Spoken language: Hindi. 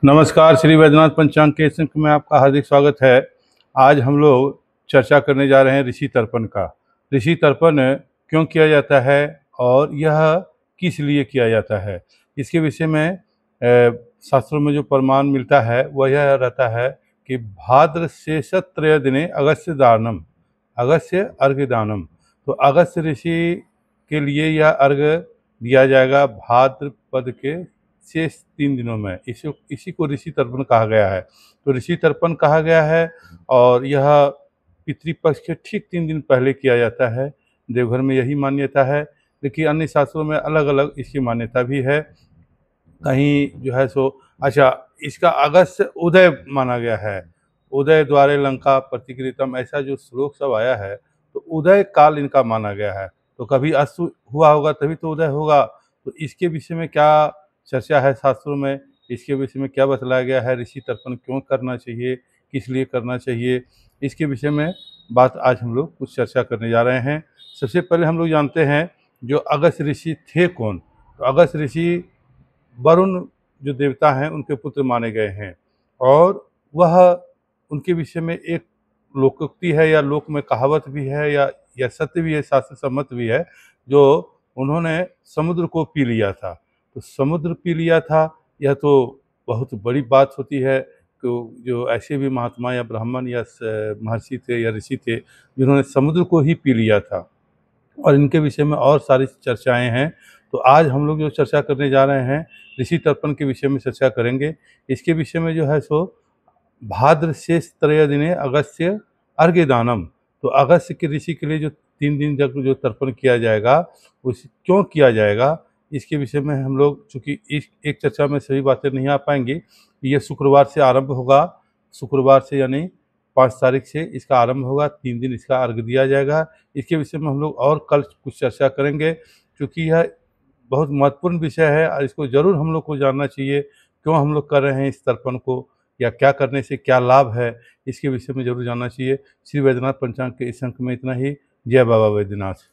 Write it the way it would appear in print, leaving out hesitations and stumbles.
नमस्कार। श्री वैद्यनाथ पंचांग के अंक में आपका हार्दिक स्वागत है। आज हम लोग चर्चा करने जा रहे हैं ऋषि तर्पण का। ऋषि तर्पण क्यों किया जाता है और यह किस लिए किया जाता है, इसके विषय में शास्त्रों में जो प्रमाण मिलता है वह यह रहता है कि भाद्र शेष त्रय दिने अगस्त्य दानम, अगस्त्य अर्घ्य दानम। तो अगस्त्य ऋषि के लिए यह अर्घ्य दिया जाएगा भाद्रपद के शेष 3 दिनों में। इसी को ऋषि तर्पण कहा गया है। तो ऋषि तर्पण कहा गया है और यह पितृपक्ष के ठीक 3 दिन पहले किया जाता है। देवघर में यही मान्यता है, लेकिन अन्य शास्त्रों में अलग अलग इसकी मान्यता भी है। कहीं जो है सो इसका अगस्त्य उदय माना गया है। उदय द्वारे लंका प्रतिकृतम, ऐसा जो श्लोक सब आया है तो उदय काल इनका माना गया है। तो कभी अस्त हुआ होगा तभी तो उदय होगा। तो इसके विषय में क्या चर्चा है शास्त्रों में, इसके विषय में क्या बतलाया गया है, ऋषि तर्पण क्यों करना चाहिए, किस लिए करना चाहिए, इसके विषय में बात आज हम लोग कुछ चर्चा करने जा रहे हैं। सबसे पहले हम लोग जानते हैं जो अगस्त्य ऋषि थे कौन। तो अगस्त्य ऋषि वरुण जो देवता हैं उनके पुत्र माने गए हैं और वह उनके विषय में एक लोकोक्ति है या लोक में कहावत भी है या सत्य भी है, शास्त्र सम्मत भी है, जो उन्होंने समुद्र को पी लिया था। तो समुद्र पी लिया था, यह तो बहुत बड़ी बात होती है। तो जो ऐसे भी महात्मा या ब्राह्मण या महर्षि थे या ऋषि थे जिन्होंने समुद्र को ही पी लिया था, और इनके विषय में और सारी चर्चाएं हैं। तो आज हम लोग जो चर्चा करने जा रहे हैं ऋषि तर्पण के विषय में चर्चा करेंगे। इसके विषय में जो है सो भाद्र शेष त्रय दिने अगस्त्य अर्घ्य दानम। तो अगस्त्य के ऋषि के लिए जो 3 दिन तक जो तर्पण किया जाएगा उस क्यों किया जाएगा, इसके विषय में हम लोग, चूँकि इस एक चर्चा में सभी बातें नहीं आ पाएंगी। ये शुक्रवार से आरंभ होगा, शुक्रवार से यानी 5 तारीख से इसका आरंभ होगा। 3 दिन इसका अर्घ्य दिया जाएगा। इसके विषय में हम लोग और कल कुछ चर्चा करेंगे, क्योंकि यह बहुत महत्वपूर्ण विषय है और इसको ज़रूर हम लोग को जानना चाहिए। क्यों हम लोग कर रहे हैं इस तर्पण को, या क्या करने से क्या लाभ है, इसके विषय में ज़रूर जानना चाहिए। श्री वैद्यनाथ पंचांग के इस अंक में इतना ही। जय बाबा वैद्यनाथ।